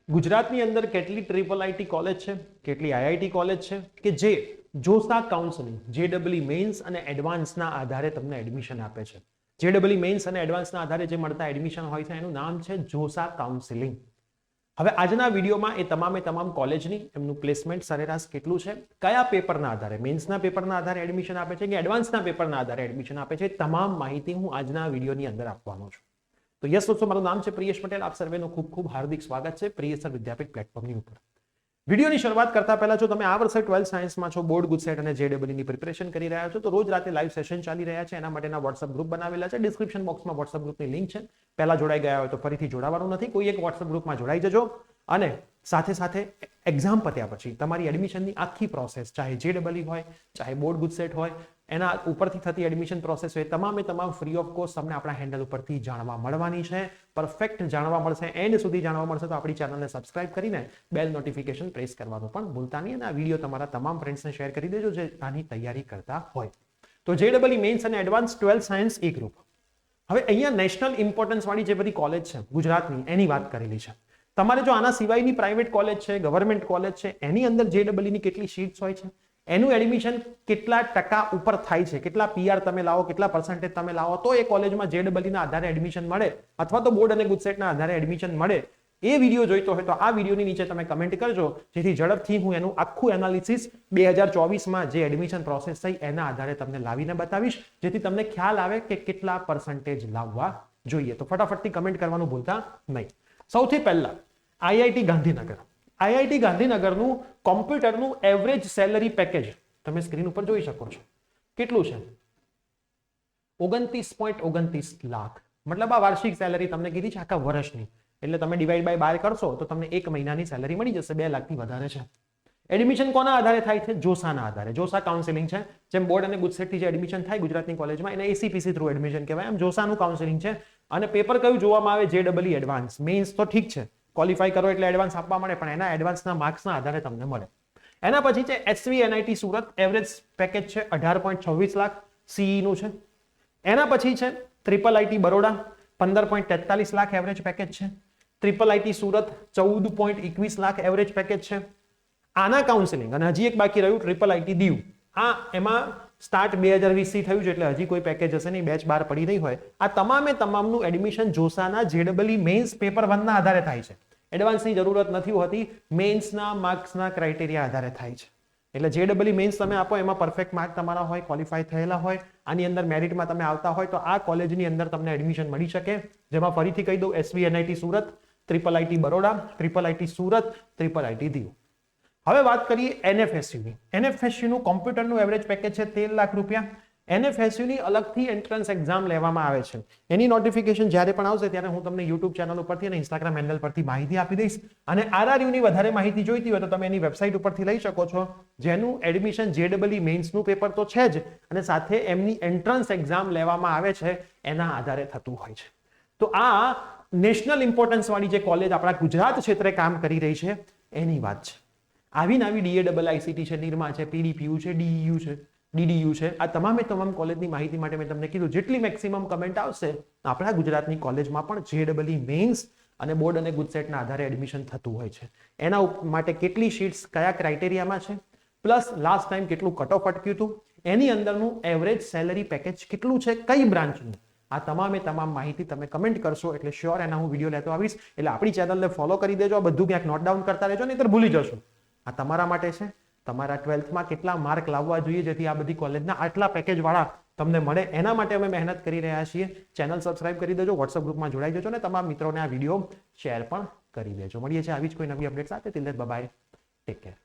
ગુજરાતની અંદર કેટલી ટ્રિપલ આઈટી કોલેજ છે, કેટલી આઈઆઈટી કોલેજ છે કે જે જોસા કાઉન્સેલિંગ જેડબલઈ મેન્સ અને એડવાન્સના આધારે તમને એડમિશન આપે છે. જેડબલઈ મેન્સ અને એડવાન્સના આધારે જે મળતા એડમિશન હોય છે એનું નામ છે જોસા કાઉન્સેલિંગ. હવે આજના વિડીયોમાં એ તમામ કોલેજની એમનું પ્લેસમેન્ટ સરેરાશ કેટલું છે, કયા પેપરના આધારે, મેન્સના પેપરના આધારે એડમિશન આપે છે કે એડવાન્સના પેપરના આધારે એડમિશન આપે છે, તમામ માહિતી હું આજના વિડીયોની અંદર આપવાનો છું. તો યસ દોસ્તો, મારું નામ છે પ્રિયેશ પટેલ. આપ સર્વેનું ખૂબ ખૂબ હાર્દિક સ્વાગત છે પ્રિયેશ વિદ્યાપીઠ પ્લેટફોર્મની ઉપર. વિડીયોની શરૂઆત કરતા પહેલા જો તમે આ વર્ષે 12th સાયન્સમાં છો, બોર્ડ ગુજસેટ અને જેડબલઈ ની પ્રિપેરેશન કરી રહ્યા છો, તો રોજ રાતે લાઈવ સેશન ચાલી રહ્યા છે. એના માટેના વોટ્સઅપ ગ્રુપ બનાવેલા છે. ડિસ્ક્રિપ્શન બોક્સમાં વોટ્સઅપ ગ્રુપની લિંક છે. પહેલા જોડાઈ ગયા હોય તો ફરીથી જોડાવાનું નથી, કોઈ એક વોટ્સઅપ ગ્રુપમાં જોડાઈ જજો. અને સાથે સાથે એક્ઝામ પત્યા પછી તમારી એડમિશનની આખી પ્રોસેસ, ચાહે જેડબલઈ હોય, ચાહે બોર્ડ ગુજસેટ હોય, એના ઉપરથી થતી એડમિશન પ્રોસેસ હોય, તમામ ફ્રી ઓફ કોસ્ટ તમને આપણા હેન્ડલ ઉપરથી જાણવા મળવાની છે. પરફેક્ટ જાણવા મળશે, એન્ડ સુધી જાણવા મળશે. તો આપણી ચેનલને સબસ્ક્રાઇબ કરીને બેલ નોટિફિકેશન પ્રેસ કરવાનું પણ ભૂલતા નહીં. અને આ વિડીયો તમારા તમામ ફ્રેન્ડ્સને શેર કરી દેજો જે આની તૈયારી કરતા હોય. તો જેડબલઈ મેન્સ અને એડવાન્સ 12th સાયન્સ એ ગ્રુપ. હવે અહીંયા નેશનલ ઇમ્પોર્ટન્સ વાળી જે બધી કોલેજ છે ગુજરાતની, એની વાત કરેલી છે. તમારે જો આના સિવાયની પ્રાઇવેટ કોલેજ છે, ગવર્મેન્ટ કોલેજ છે, એની અંદર જેડબલઈ ની કેટલી સીટ્સ હોય છે, એનું એડમિશન કેટલા ટકા ઉપર થાય છે, કેટલા પીઆર તમે લાવો, કેટલા પર્સન્ટેજ તમે લાવો તો એ કોલેજમાં જેડબલઈ ના આધારે એડમિશન મળે, અથવા તો બોર્ડ અને ગુજસેટના આધારે એડમિશન મળે, એ વિડીયો જોઈતો હોય તો આ વિડીયોની નીચે તમે કમેન્ટ કરજો, જેથી ઝડપથી હું એનું આખું એનાલિસિસ 2024માં જે એડમિશન પ્રોસેસ થઈ એના આધારે તમને લાવીને બતાવીશ, જેથી તમને ખ્યાલ આવે કે કેટલા પર્સન્ટેજ લાવવા જોઈએ. તો ફટાફટથી કમેન્ટ કરવાનું ભૂલતા નહીં. સૌથી પહેલા આઈઆઈટી ગાંધીનગર. આઈઆઈટી ગાંધીનગરનું કોમ્પ્યુટરનું એવરેજ સેલરી પેકેજ તમે સ્ક્રીન ઉપર જોઈ શકો છો. કેટલું છે? 29.29 લાખ. મતલબ આ વાર્ષિક સેલરી તમને કીધી છે આખા વર્ષની. એટલે તમે ડિવાઈડ બાય 12 કરશો તો તમને એક મહિનાની સેલરી મળી જશે. 2 લાખથી વધારે છે. એડમિશન કોના આધારે થાય છે? જોસાના આધારે. જોસા કાઉન્સેલિંગ છે. જેમ બોર્ડ અને ગુજસેટથી જે એડમિશન થાય ગુજરાતની કોલેજમાં એને એસીપીસી થ્રુ એડમિશન કહેવાય. એમ જોસાનું કાઉન્સેલિંગ છે. અને પેપર કયું જોવામાં આવે? જેડબલઈ એડવાન્સ. મેન્સ તો ઠીક છે, ક્વોલિફાય કરો એટલે એડવાન્સ આપવા મળે, પણ એના એડવાન્સના માર્ક્સના આધારે તમને મળે. એના પછી છે એસવીએનઆઈટી સુરત. એવરેજ પેકેજ છે 18.26 લાખ સીઈ નું છે. એના પછી છે triple IT Baroda. 15.43 lakh average package છે. Triple IT Surat 14.21 lakh average package છે. આના કાઉન્સેલિંગ અને હજી એક બાકી રહ્યું ટ્રિપલ આઈટી દીવ. આ એમાં સ્ટાર્ટ 2020 થી થયું છે એટલે હજી કોઈ પેકેજ હશે નહીં, બેચ બહાર પડી નહીં હોય. આ તમામનું એડમિશન જોસાના જેડબલઈ મેન્સ પેપર 1 ના આધારે થાય છે. એડવાન્સની જરૂરત નથી હોતી, મેન્સના માર્ક્સના ક્રાઇટેરિયા આધારે થાય છે. એટલે જેડબલઈ મેન્સ તમે આપો, એમાં પરફેક્ટ માર્ક તમારા હોય, ક્વોલિફાય થયેલા હોય, આની અંદર મેરિટમાં તમે આવતા હોય તો આ કોલેજની અંદર તમને એડમિશન મળી શકે. જેમાં ફરીથી કહી દઉં, SVNIT Surat, triple IT Baroda, triple IT Surat, triple IT Diu. હવે વાત કરીએ એનએફએસયુની. એનએફએસયુનું કોમ્પ્યુટરનું એવરેજ પેકેજ છે 13 લાખ રૂપિયા. એનએફએસયુની અલગથી એન્ટ્રન્સ એક્ઝામ લેવામાં આવે છે. એની નોટિફિકેશન જ્યારે પણ આવશે ત્યારે હું તમને યુટ્યુબ ચેનલ ઉપરથી અને ઇન્સ્ટાગ્રામ હેન્ડલ પરથી માહિતી આપી દઈશ. અને આરઆરયુની વધારે માહિતી જોઈતી હોય તો તમે એની વેબસાઇટ ઉપરથી લઈ શકો છો, જેનું એડમિશન જેડબલઈ મેન્સનું પેપર તો છે જ, અને સાથે એમની એન્ટ્રન્સ એક્ઝામ લેવામાં આવે છે એના આધારે થતું હોય છે. તો આ નેશનલ ઇમ્પોર્ટન્સ વાળી જે કોલેજ આપણા ગુજરાત ક્ષેત્રે કામ કરી રહી છે એની વાત છે. આવી નવી ડીએઆઈસીટી છે, નિરમા છે, પીડીપીયુ છે, ડીઈયુ છે, ડીડીયુ છે. આ તમામ કોલેજની માહિતી માટે મેં તમને કીધું, જેટલી મેક્સિમમ કમેન્ટ આવશે આપણા ગુજરાતની કોલેજમાં પણ જેડબલઈ મેન્સ અને બોર્ડ અને ગુજસેટના આધારે એડમિશન થતું હોય છે. એના માટે કેટલી સીટ્સ કયા ક્રાઇટેરિયામાં છે, પ્લસ લાસ્ટ ટાઈમ કેટલું કટ ઓફ અટક્યું હતું, એની અંદરનું એવરેજ સેલરી પેકેજ કેટલું છે, કઈ બ્રાન્ચનું, આ તમામ માહિતી તમે કમેન્ટ કરશો એટલે શ્યોર એના હું વિડીયો લેતો આવીશ. એટલે આપણી ચેનલને ફોલો કરી દેજો. આ બધું ક્યાંક નોટ ડાઉન કરતા રહેજો, નહીંતર ભૂલી જશો. આ તમારા માટે છે. તમારા 12thમાં કેટલા માર્ક લાવવા જોઈએ જેથી આ બધી કોલેજના આટલા પેકેજ વાળા તમને મળે, એના માટે અમે મહેનત કરી રહ્યા છીએ. ચેનલ સબસ્ક્રાઇબ કરી દેજો, વોટ્સઅપ ગ્રુપમાં જોડાઈ જજો અને તમામ મિત્રોને આ વિડીયો શેર પણ કરી દેજો. મળીએ છીએ આવી જ કોઈ નવી અપડેટ સાથે. Till then bye bye, take care.